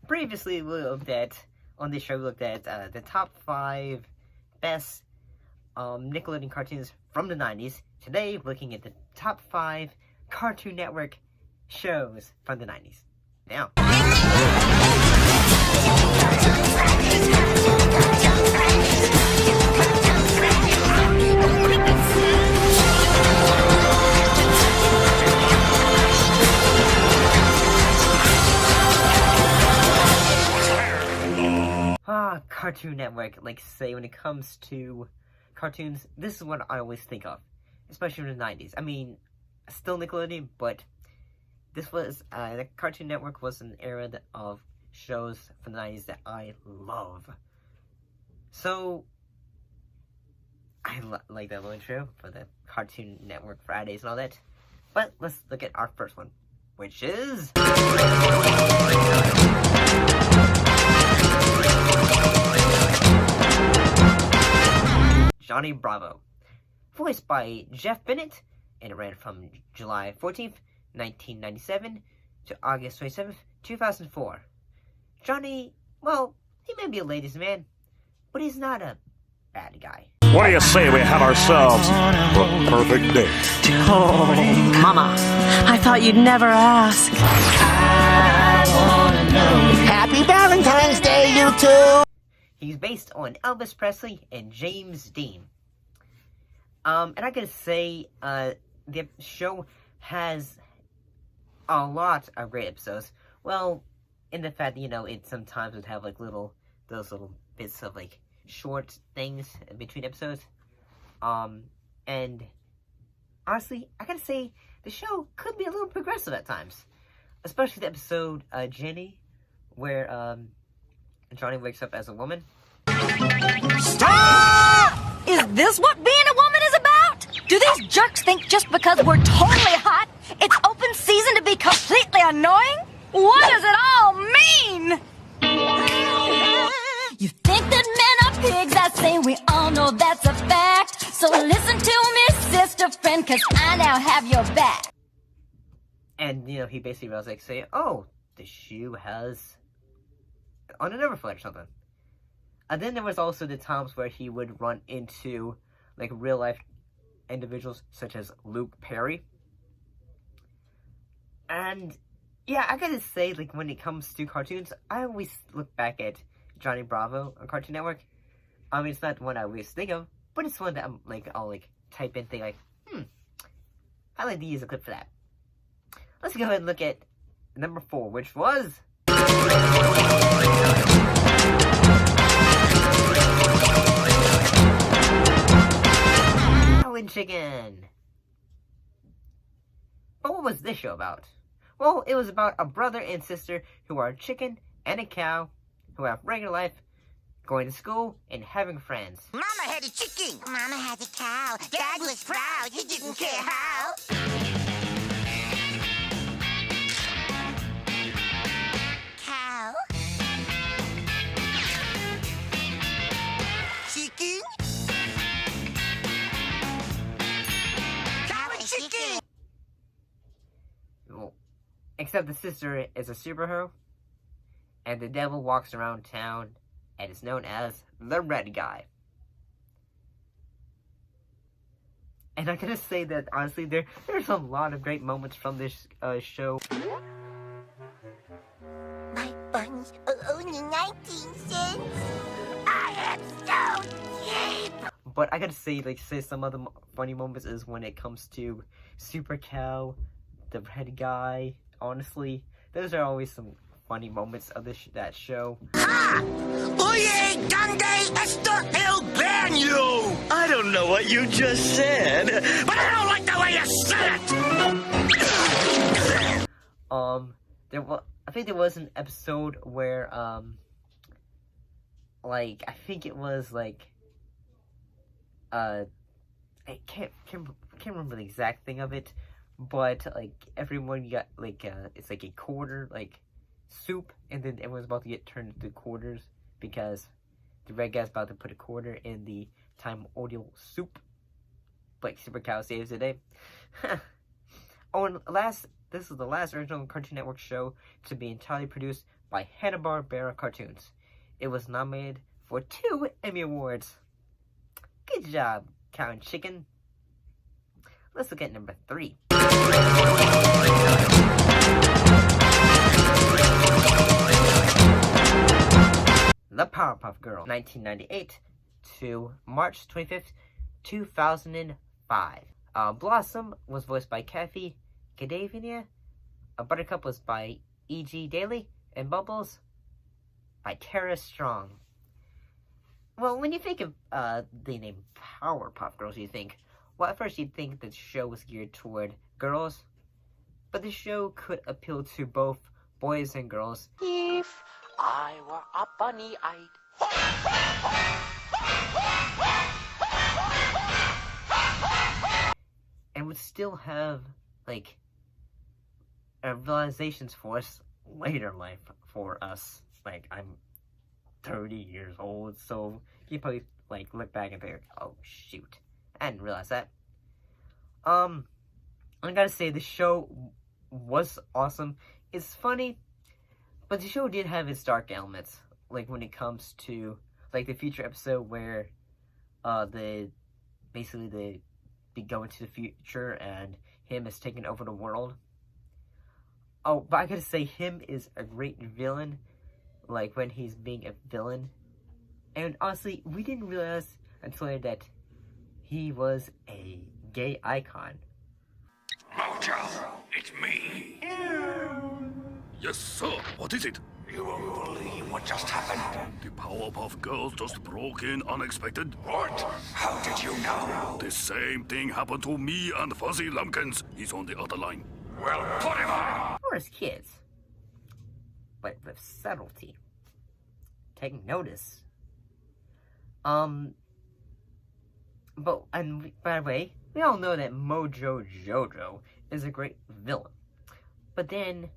Previously, on this show, we looked at the top 5 best Nickelodeon cartoons from the 90s. Today, we're looking at the top 5 Cartoon Network shows from the 90s. Now, Cartoon Network, like say, when it comes to cartoons, this is what I always think of, especially in the 90s. I mean, still Nickelodeon, but this was, the Cartoon Network was an era of shows from the 90s that I love. So, I like that little intro for the Cartoon Network Fridays and all that. But let's look at our first one, which is Johnny Bravo, voiced by Jeff Bennett, and it ran from July 14th, 1997 to August 27th, 2004. Johnny, well, he may be a ladies' man, but he's not a bad guy. What do you say we have ourselves a perfect day? Oh, Mama, I thought you'd never ask. Happy Valentine's Day, you two! He's based on Elvis Presley and James Dean. And I gotta say, the show has a lot of great episodes. Well, in the fact that, you know, it sometimes would have, like, those little bits of, like, short things in between episodes. And honestly, I gotta say, the show could be a little progressive at times. Especially the episode, Jenny, where, Johnny wakes up as a woman. Stop! Is this what being a woman is about? Do these jerks think just because we're totally hot, it's open season to be completely annoying? What does it all mean? You think that men are pigs, I say we all know that's a fact. So listen to me, sister friend, cause I now have your back. And, you know, he basically was like saying, oh, the shoe has on an overfoot or something. And then there was also the times where he would run into, like, real-life individuals such as Luke Perry. And, yeah, I gotta say, like, when it comes to cartoons, I always look back at Johnny Bravo on Cartoon Network. I mean, it's not the one I always think of, but it's one that I'll type in, think like, I'd like to use a clip for that. Let's go ahead and look at number 4, which was Howlin' Chicken. But what was this show about? Well, it was about a brother and sister who are a chicken and a cow who have regular life, going to school, and having friends. Mama had a chicken. Mama had a cow. Dad was proud. He didn't care how. Cow. Chicken. Cow and chicken. Well, except the sister is a superhero, and the devil walks around town and is known as the Red Guy. And I gotta say that, honestly, there's a lot of great moments from this show. My buns are only 19 cents. I am so cheap. But I gotta say, some of the funny moments is when it comes to Super Cow, the Red Guy. Honestly, those are always some funny moments of that show. Ha! Oye, Grande Esto El Baño! I don't know what you just said. But I don't like the way you said it! I think there was an episode where, I think it was, I can't remember the exact thing of it, but, everyone got, it's like a quarter, soup, and then everyone's about to get turned into quarters, because the red guy's about to put a quarter in the Time Ordeal soup, like Super Cow saves the day. Oh, and this is the last original Cartoon Network show to be entirely produced by Hanna-Barbera Cartoons. It was nominated for 2 Emmy Awards. Good job, Cow and Chicken. Let's look at number 3. The Powerpuff Girls, 1998 to March 25th, 2005. Blossom was voiced by Kathy Cadavania. Buttercup was by E.G. Daly. And Bubbles by Tara Strong. Well, when you think of the name Powerpuff Girls, you think, well, at first you'd think the show was geared toward girls, but the show could appeal to both boys and girls. If I were a bunny-eyed, and would still have, like, realizations for us later in life for us. Like, I'm 30 years old, so you probably, like, look back and think, oh, shoot. I didn't realize that. I gotta say, the show was awesome. It's funny, but the show did have its dark elements. Like, when it comes to, like, the future episode where, they go into the future and him is taking over the world. Oh, but I gotta say, him is a great villain, like, when he's being a villain. And honestly, we didn't realize until later that he was a gay icon. Mojo, it's me. Yes, sir. What is it? You won't believe what just happened. The Powerpuff Girls just broke in unexpected. What? How did you know? The same thing happened to me and Fuzzy Lumpkins. He's on the other line. Well, put him on! Or as kids, but with subtlety. Take notice. But, and by the way, we all know that Mojo Jojo is a great villain. But then,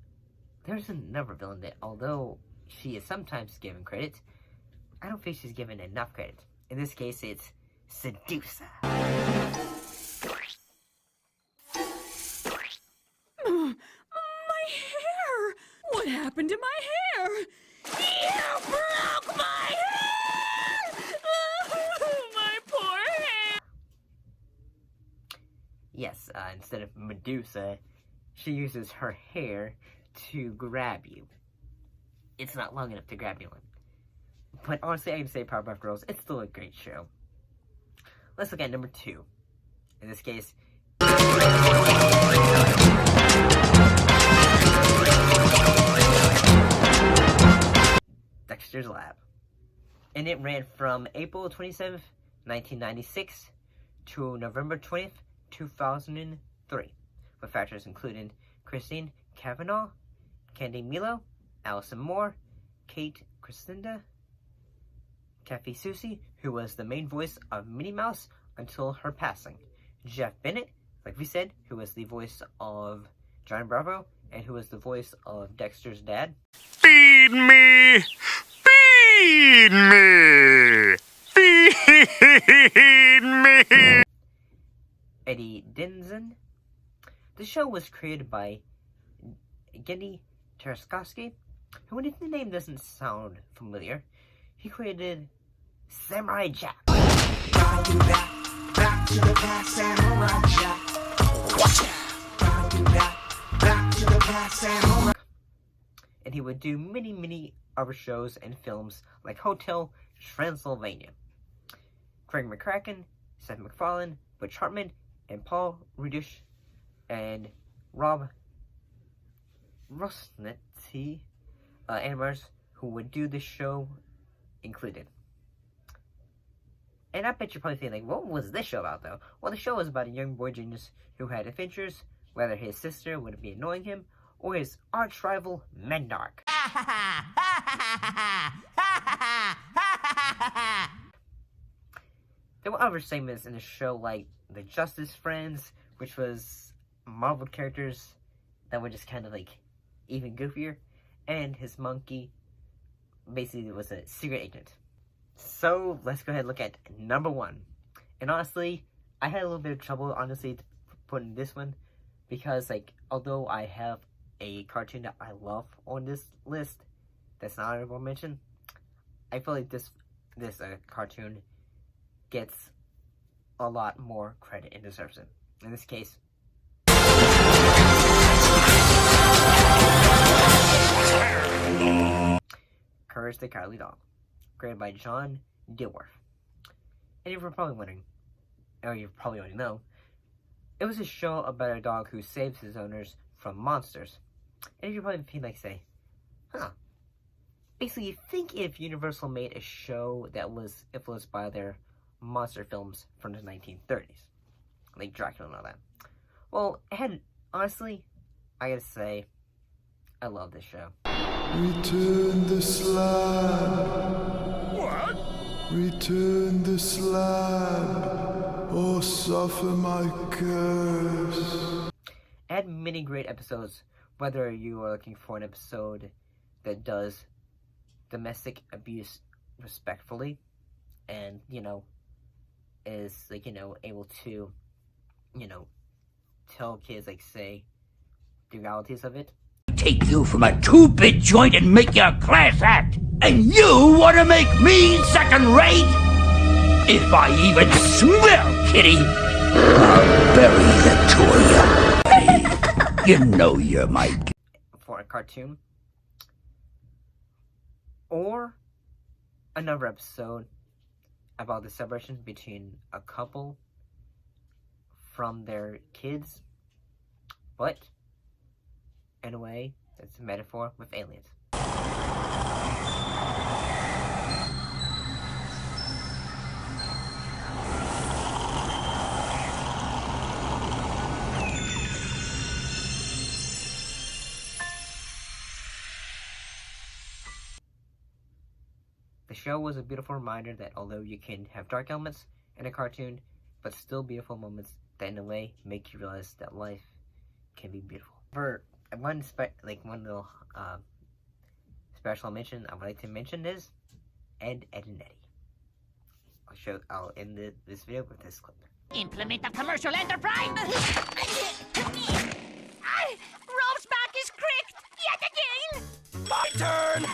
there's another villain that, although she is sometimes given credit, I don't think she's given enough credit. In this case, it's Seducer. My hair! What happened to my hair? You broke my hair! Oh, my poor hair! Yes, instead of Medusa, she uses her hair to grab you. It's not long enough to grab anyone. But honestly, I can say Powerpuff Girls, it's still a great show. Let's look at number 2. In this case, Dexters Lab. And it ran from April 27th, 1996 to November 20th, 2003. With actors including Christine Cavanaugh, Candy Milo, Allison Moore, Kate Christinda, Kathy Susie, who was the main voice of Minnie Mouse until her passing, Jeff Bennett, like we said, who was the voice of John Bravo, and who was the voice of Dexter's dad. Feed me! Feed me! Feed me! Eddie Denson. The show was created by Gendy Taraskovsky, who, if the name doesn't sound familiar, he created Samurai Jack. Back to the past, Samurai Jack. Watch out! Back to the past, Samurai. And he would do many other shows and films like Hotel Transylvania. Craig McCracken, Seth MacFarlane, Butch Hartman, and Paul Rudish, and Rob Rosnetti, animators who would do the show included. And I bet you're probably thinking, like, what was this show about, though? Well, the show was about a young boy genius who had adventures, whether his sister would be annoying him, or his arch-rival, Mendark. There were other segments in the show, like the Justice Friends, which was Marvel characters that were just kind of, like, even goofier, and his monkey basically was a secret agent. So, let's go ahead and look at number 1. And honestly, I had a little bit of trouble, honestly, putting this one, because, like, although I have a cartoon that I love on this list, that's not an honorable mention. I feel like this cartoon gets a lot more credit and deserves it. In this case, Courage the Kylie Dog, created by John Dilworth. And you're probably wondering, or you probably already know, it was a show about a dog who saves his owners from monsters. And you probably feel like say, huh. Basically, you think if Universal made a show that was influenced by their monster films from the 1930s, like Dracula and all that. Well, and honestly, I gotta say, I love this show. Return the slab. What? Return the slab, or suffer my curse. It had many great episodes, whether you are looking for an episode that does domestic abuse respectfully, and, is, able to, tell kids, say, the realities of it. Take you from a two-bit joint and make you a class act. And you want to make me second rate? If I even smell kitty, I'll bury the two of you. You know you're my... For a cartoon. Or another episode about the separation between a couple from their kids, but in a way, it's a metaphor with aliens. The show was a beautiful reminder that although you can have dark elements in a cartoon, but still beautiful moments that in a way make you realize that life can be beautiful. For one little special mention I would like to mention is Ed, Edd n Eddy. I'll end this video with this clip. Implement of commercial enterprise! Rope's back is cricked yet again! My turn!